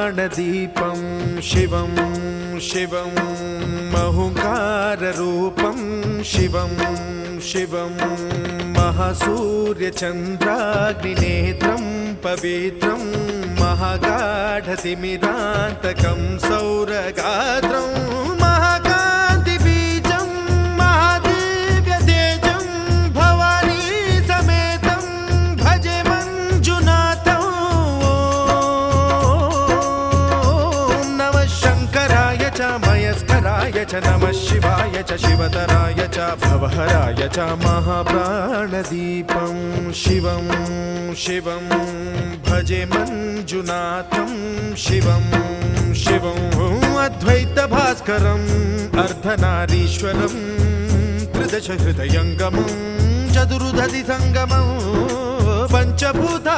महाप्राणदीपं शिवं शिवं महुङ्काररूपं शिवं शिवं महासूर्यचन्द्राग्निनेत्रं पवित्रं महागाढतिमिरान्तकं सौरगात्रं महाकान्तिबीजं महादिव्यतेजं भवानी समेतं भजे मञ्जुनाथं। ॐ नमः शङ्कराय च मयस्कराय च नमः शिवाय च शिवतराय च भवहराय च महाप्राणदीपं शिवं शिवं भजे मञ्जुनाथं शिवं शिवं अद्वैतभास्करम् अर्धनारीश्वरं त्रिदशहृदयङ्गमं चतुर्दधिसङ्गमं पञ्चभूता